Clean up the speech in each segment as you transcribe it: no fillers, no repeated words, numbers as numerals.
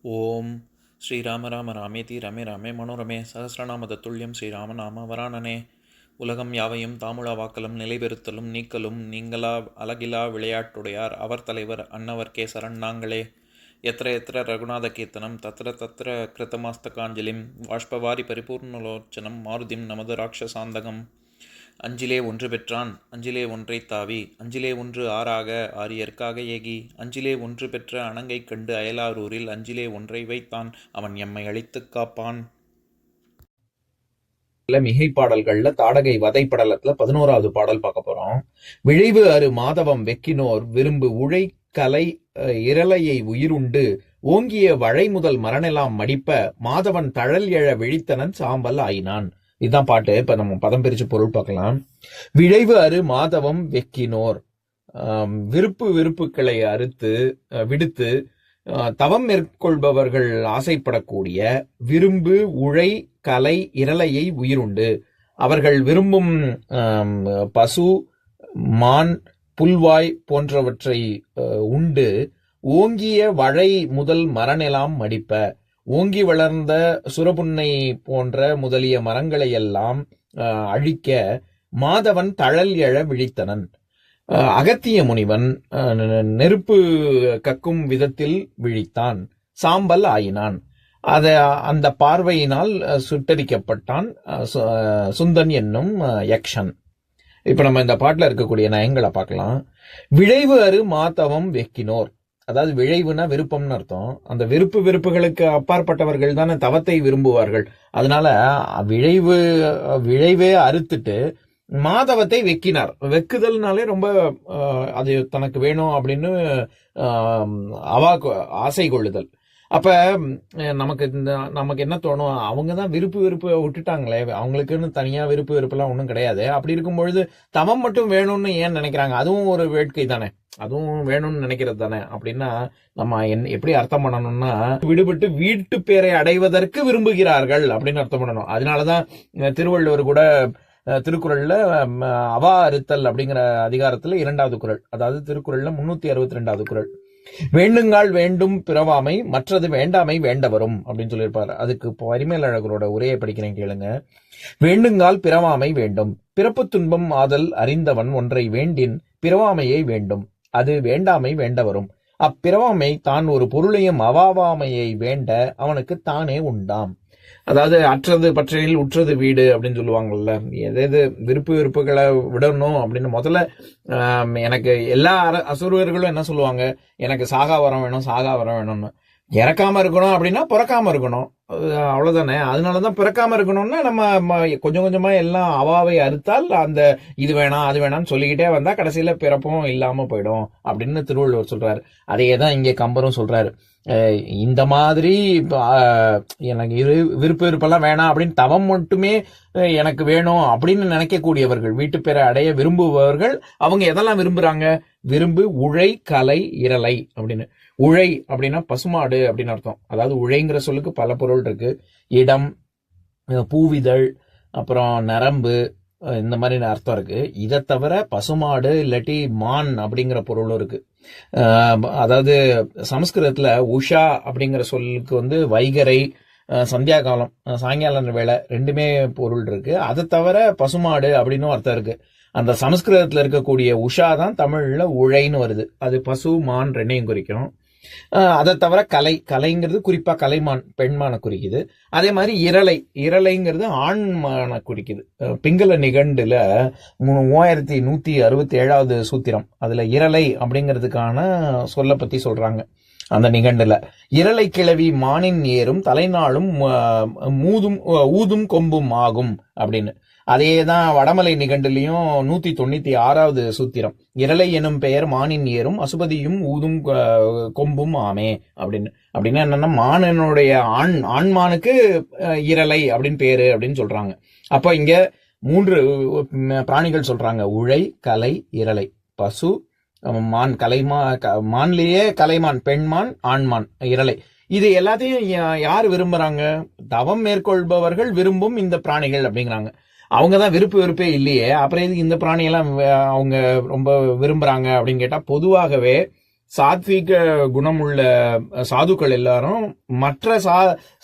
ஓம் ஸ்ரீராம ராம ராமேதி ரமே ராமே மனோரமே சகசிரநாம தத்துல்யம் ஸ்ரீராமநாம வராணனே. உலகம் யாவையும் தாமுழா வாக்கலும் நிலைபெறுத்தலும் நீக்கலும் நீங்களா அழகிலா விளையாட்டுடையார் அவர் தலைவர் அன்னவர் சரண் நாங்களே. எத்திர எத்திர ரகுநாத கீர்த்தனம் தத்திர தத்திர கிருத்தமாஸ்தகாஞ்சலிம் வாஷ்பவாரி பரிபூர்ணலோச்சனம் மாருதிம் நமது ராட்சசாந்தகம். அஞ்சிலே ஒன்று பெற்றான் அஞ்சிலே ஒன்றை தாவி அஞ்சிலே ஒன்று ஆறாக ஆரியர்க்காக ஏகி அஞ்சிலே ஒன்று பெற்ற அணங்கை கண்டு அயலாரூரில் அஞ்சிலே ஒன்றை வைத்தான் அவன் எம்மை அழித்துக் காப்பான். மிகை பாடல்கள்ல தாடகை வதை படலத்துல 11வது பாடல் பார்க்க போறோம். விழைவு அரு மாதவம் வெக்கினோர் விரும்பு உழை கலை இரளையை உயிருண்டு ஓங்கிய வழை முதல் மரணெல்லாம் மடிப்ப மாதவன் தழல் எழ விழித்தனன் சாம்பல் ஆயினான். இதுதான் பாட்டு. இப்ப நம்ம பதம் பிரிச்சு பொருள் பார்க்கலாம். விழைவு அரு மாதவம் வெக்கினோர், விருப்புக்களை விடுத்து தவம் மேற்கொள்பவர்கள் ஆசைப்படக்கூடிய விரும்பு உழை கலை இரளையை உயிருண்டு, அவர்கள் விரும்பும் பசு மான் புல்வாய் போன்றவற்றை உண்டு ஓங்கிய வழை முதல் மரனெல்லாம் மடிப்ப, ஓங்கி வளர்ந்த சுரபுன்னை போன்ற முதலிய மரங்களை எல்லாம் அழிக்க மாதவன் தழல் எழ விழித்தனன். அகத்திய முனிவன் நெருப்பு கக்கும் விதத்தில் விழித்தான், சாம்பல் ஆயினான். அந்த பார்வையினால் சுட்டரிக்கப்பட்டான் சுந்தன் என்னும் யக்ஷன். இப்ப நம்ம இந்த பாட்டுல இருக்கக்கூடிய நயங்களை பார்க்கலாம். விழைவு அரு மாதவம் வெக்கினோர், அதாவது விழைவுனா விருப்பம்னு அர்த்தம். அந்த வெறுப்புகளுக்கு அப்பாற்பட்டவர்கள் தானே தவத்தை விரும்புவார்கள். அதனால விழைவே அறுத்துட்டு மாதவத்தை வெக்கினார். வெக்குதல்னாலே ரொம்ப அது தனக்கு வேணும் அப்படின்னு ஆசை கொள்ளுதல். அப்ப நமக்கு என்ன தோணும், அவங்கதான் விருப்பு விட்டுட்டாங்களே, அவங்களுக்குன்னு தனியா விருப்பு எல்லாம் ஒன்றும் கிடையாது. அப்படி இருக்கும் பொழுது தவம் மட்டும் வேணும்னு ஏன் நினைக்கிறாங்க? அதுவும் ஒரு வேட்கை தானே, அதுவும் வேணும்னு நினைக்கிறது தானே. அப்படின்னா நம்ம எப்படி அர்த்தம் பண்ணணும்னா, விடுபட்டு வீட்டு பேரை அடைவதற்கு விரும்புகிறார்கள் அப்படின்னு அர்த்தம் பண்ணணும். அதனாலதான் திருவள்ளுவர் கூட திருக்குறள்ல அவா அறுத்தல் அப்படிங்கிற அதிகாரத்துல 2வது குறள், அதாவது திருக்குறள்ல 362வது குறள், வேண்டுங்கால் வேண்டும் பிறவாமை மற்றது வேண்டாமை வேண்ட வரும் அப்படின்னு சொல்லியிருப்பாரு. அதுக்கு பரிமேலழகரோட உரையை படிக்கிறேன் கேளுங்க. வேண்டுங்கால் பிறவாமை வேண்டும், பிறப்பு துன்பம் ஆதல் அறிந்தவன் ஒன்றை வேண்டின் பிறவாமையை வேண்டும், அது வேண்டாமை வேண்ட வரும். அப்பிறவாமை தான் ஒரு பொருளையும் அவாவாமையை வேண்ட அவனுக்கு தானே உண்டாம். அதாவது அற்றது பற்றையில் உற்றது வீடு அப்படின்னு சொல்லுவாங்கல்ல. எது விருப்புகளை விடணும் அப்படின்னு முதல்ல எனக்கு எல்லா அசுரர்களும் என்ன சொல்லுவாங்க, எனக்கு சாகா வரம் வேணும்னு. இறக்காம இருக்கணும் அப்படின்னா பிறக்காம இருக்கணும், அவ்வளவுதானே. அதனாலதான் பிறக்காம இருக்கணும்னா நம்ம கொஞ்சம் கொஞ்சமா எல்லாம் அவாவை அறுத்தால் அந்த இது வேணாம் அது வேணாம்னு சொல்லிக்கிட்டே வந்தா கடைசியில பிறப்பும் இல்லாம போயிடும் அப்படின்னு திருவள்ளுவர் சொல்றாரு. அதையேதான் இங்க கம்பரும் சொல்றாரு. இந்த மாதிரி எனக்கு விருப்பெல்லாம் வேணாம் அப்படின்னு தவம் மட்டுமே எனக்கு வேணும் அப்படின்னு நினைக்கக்கூடியவர்கள், வீட்டு பேரை அடைய விரும்புபவர்கள், அவங்க எதெல்லாம் விரும்புறாங்க? விரும்பு உழை கலை இரளை அப்படின்னு. உழை அப்படின்னா பசுமாடு அப்படின்னு அர்த்தம். அதாவது உழைங்கிற சொல்லுக்கு பல பொருள் இருக்கு. இடம், பூவிதழ், அப்புறம் நரம்பு, இந்த மாதிரி அர்த்தம் இருக்கு. இதை தவிர பசுமாடு இல்லாட்டி மான் அப்படிங்கிற பொருளும் இருக்கு. அதாவது சமஸ்கிருதத்துல உஷா அப்படிங்கிற சொல்லுக்கு வைகரை, சந்தியா காலம், சாயங்கால வேலை ரெண்டுமே பொருள் இருக்கு. அதை தவிர பசுமாடு அப்படின்னு அர்த்தம் இருக்கு. அந்த சமஸ்கிருதத்துல இருக்கக்கூடிய உஷா தான் தமிழ்ல உழைன்னு வருது. அது பசு மான் ரெண்டையும் குறிக்கும். அதை தவிர கலைங்கிறது குறிப்பா கலைமான் பெண்மான குறிக்குது. அதே மாதிரி இரளைங்கிறது ஆண்மான குறிக்குது. பிங்கள நிகண்டுல 3167வது சூத்திரம், அதுல இரளை அப்படிங்கிறதுக்கான சொல்ல பத்தி சொல்றாங்க. அந்த நிகண்டுல இரளை கிளவி மானின் ஏறும் தலைநாளும் ஊதும் கொம்பும் ஆகும் அப்படின்னு. அதேதான் வடமலை நிகண்டுலயும் 196வது சூத்திரம், இரளை எனும் பெயர் மானின் ஏறும் அசுபதியும் ஊதும் கொம்பும் ஆமே அப்படின்னு. அப்படின்னா என்னன்னா, மானனுடைய ஆண்மானுக்கு இரளை அப்படின்னு பேரு அப்படின்னு சொல்றாங்க. அப்ப இங்க 3 பிராணிகள் சொல்றாங்க, உழை கலை இரளை. பசு மான், மான்லயே கலைமான் பெண்மான், ஆண்மான் இரளை. இது எல்லாத்தையும் யார் விரும்புறாங்க? தவம் மேற்கொள்பவர்கள் விரும்பும் இந்த பிராணிகள் அப்படிங்கிறாங்க. அவங்கதான் விருப்பே இல்லையே, அப்புறம் எதுக்கு இந்த பிராணியெல்லாம் அவங்க ரொம்ப விரும்புறாங்க அப்படின்னு கேட்டா, பொதுவாகவே சாத்வீக குணமுள்ள சாதுக்கள் எல்லாரும் மற்ற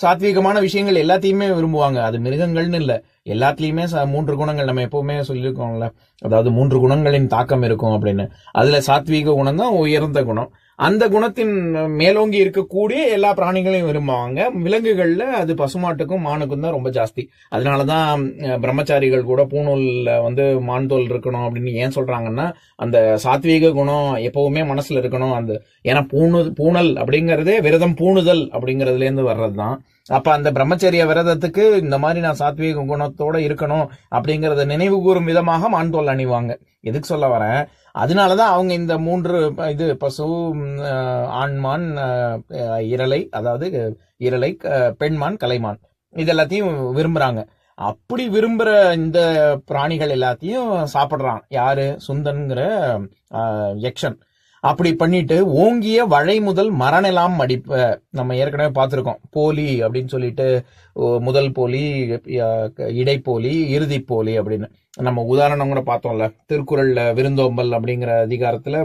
சாத்வீகமான விஷயங்கள் எல்லாத்தையுமே விரும்புவாங்க. அது மிருகங்கள்னு இல்ல, எல்லாத்துலயுமே 3 குணங்கள் நம்ம எப்பவுமே சொல்லியிருக்கோம்ல, அதாவது 3 குணங்களின் தாக்கம் இருக்கும் அப்படின்னு. அதுல சாத்வீக குணம் தான் உயர்ந்த குணம். அந்த குணத்தின் மேலோங்கி இருக்கக்கூடிய எல்லா பிராணிகளையும் விரும்புவாங்க. விலங்குகள்ல அது பசுமாட்டுக்கும் மானுக்கும் தான் ரொம்ப ஜாஸ்தி. அதனாலதான் பிரம்மச்சாரிகள் கூட பூணூல்ல மான் தோல் இருக்கணும் அப்படின்னு ஏன் சொல்றாங்கன்னா, அந்த சாத்வீக குணம் எப்பவுமே மனசுல இருக்கணும். ஏன்னா பூணல் அப்படிங்கறதே விரதம் பூணுதல் அப்படிங்கறதுல இருந்து வர்றதுதான். அப்ப அந்த பிரம்மச்சரிய விரதத்துக்கு இந்த மாதிரி நான் சாத்வீக குணத்தோட இருக்கணும் அப்படிங்கறத நினைவு கூறும் விதமாக மான் தோல் அணிவாங்க. எதுக்கு சொல்ல வரேன், அதனாலதான் அவங்க இந்த 3 பசு, ஆண்மான், இரலை, அதாவது இரலை, பெண்மான், கலைமான், இதெல்லாத்தையும் விரும்புறாங்க. அப்படி விரும்புற இந்த பிராணிகள் எல்லாத்தையும் சாப்பிடுறான் யாரு, சுந்தன்கிற யக்ஷன். அப்படி பண்ணிட்டு ஓங்கிய வழை முதல் மரணெல்லாம் மடிப்ப, நம்ம ஏற்கனவே பார்த்திருக்கோம். போலி அப்படின்னு சொல்லிட்டு முதல் போலி, இடைப்போலி, இறுதி போலி அப்படின்னு நம்ம உதாரணம் கூட பார்த்தோம்ல. திருக்குறள்ல விருந்தோம்பல் அப்படிங்கிற அதிகாரத்துல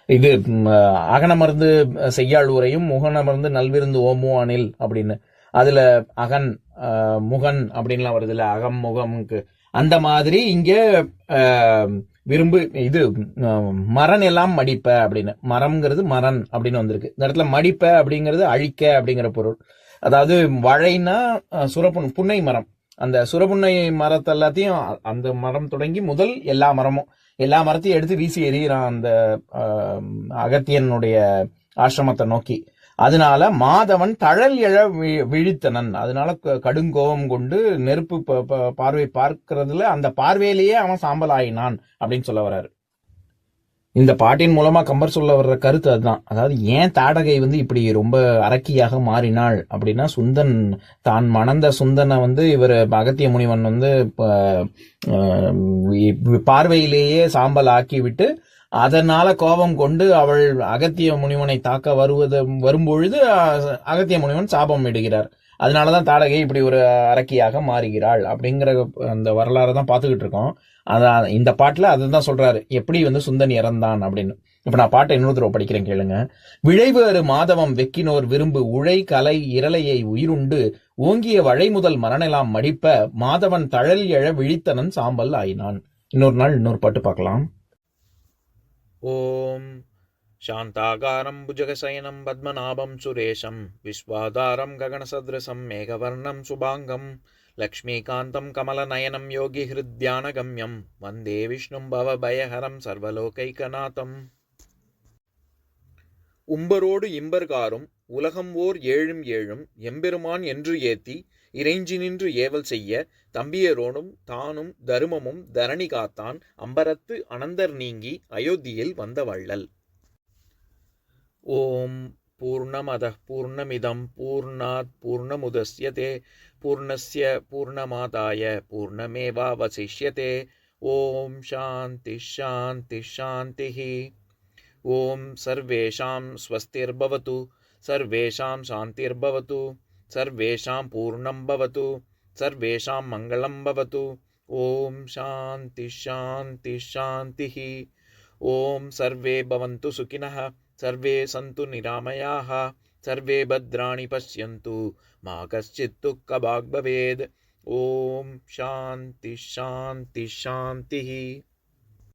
இது அகனமர்ந்து செய்யாள் உரையும் முகனமர்ந்து நல்விருந்து ஓமோ அணில் அப்படின்னு. அதுல அகன், முகன் அப்படின்லாம் வருது இல்ல, அகம் முகம்க்கு. அந்த மாதிரி இங்க விரும்பு மரண் எல்லாம் மடிப்ப அப்படின்னு, மரம்ங்கிறது மரண் அப்படின்னு வந்திருக்கு. இந்த இடத்துல மடிப்ப அப்படிங்கிறது அழிக்க அப்படிங்கிற பொருள். அதாவது வழைனா புன்னை மரம், அந்த சுரபுன்னை மரத்தை எல்லாத்தையும், அந்த மரம் தொடங்கி முதல் எல்லா மரத்தையும் எடுத்து வீசி எறிகிறான் அந்த அகத்தியனுடைய ஆசிரமத்தை நோக்கி. அதனால மாதவன் தழல் எழ விழித்தனன், அதனால கடுங்கோபம் கொண்டு நெருப்பு பார்வை பார்க்கறதுல அந்த பார்வையிலேயே அவன் சாம்பல் ஆயினான் அப்படின்னு சொல்ல வர்றாரு. இந்த பாட்டின் மூலமா கம்பர் சொல்ல வர்ற கருத்து அதுதான். அதாவது ஏன் தாடகை இப்படி ரொம்ப அரக்கியாக மாறினாள் அப்படின்னா, சுந்தன் தான் மணந்த சுந்தனை இவர் அகத்திய முனிவன் பார்வையிலேயே சாம்பல் ஆக்கி விட்டு அதனால கோபம் கொண்டு அவள் அகத்திய முனிவனை தாக்க வரும்பொழுது அகத்திய முனிவன் சாபம் இடுகிறார். அதனாலதான் தாடகை இப்படி ஒரு அரக்கியாக மாறுகிறாள் அப்படிங்கிற அந்த வரலாறு தான் பார்த்துக்கிட்டு இருக்கோம். அதான் இந்த பாட்டுல அதுதான் சொல்றாரு, எப்படி சுந்தன் இறந்தான் அப்படின்னு. இப்ப நான் பாட்டை இன்னொரு தடவை படிக்கிறேன், கேளுங்க. விழைவு அரு மாதவம் வெக்கினோர் விரும்பு உழை கலை இரலையை உயிருண்டு ஓங்கிய வழை முதல் மரணெல்லாம் மடிப்ப மாதவன் தழல் எழ விழித்தனன் சாம்பல் ஆயினான். இன்னொரு நாள் இன்னொரு பாட்டு பார்க்கலாம். ஓம் சாந்தாகாரம் புஜகசயனம் பத்மநாபம் சுரேஷம் விஸ்வாதாரம் ககனசத்ரசம் மேகவர்ணம் சுபாங்கம் லக்ஷ்மீகாந்தம் கமலநயனம் யோகி ஹிருத்யானகம்யம் வந்தே விஷ்ணும் பவபயஹரம் சர்வலோகைகநாதம். உம்பரோடு இம்பர்காரும் உலகம் ஓர் ஏழும் ஏழும் எம்பெருமான் என்று ஏத்தி இறைஞ்சி நின்று ஏவல் செய்ய தம்பியரோனும் தானும் தருமமும் தரணி காத்தான் அம்பரத்து அனந்தர் நீங்கி அயோத்தியில் வந்த வள்ளல். ஓம் பூர்ணமதః பூர்ணமிதம் பூர்ணாத் பூர்ணமுதஸ்யதே பூர்ணஸ்ய பூர்ணமாதாய பூர்ணமேவாவசிஷ்யதே. ஓம் சாந்தி சாந்தி சாந்திஹி. ஓம் சர்வேஷாம் ஸ்வஸ்திர்பவது சர்வேஷாம் சாந்திர்பவது சர்வேஷாம் பூர்ணம் பவது சர்வேஷாம் மங்களம் பவது. ஓம் சாந்தி சாந்தி சாந்திஹி. ஓம் சர்வே பவந்து சுகினஹ சர்வே சந்து நிராமயாஹ சர்வே பத்ராணி பஷ்யந்து மா கஷ்சித் துக்கபாக் பவேத். ஓம் சாந்தி சாந்தி சாந்திஹி.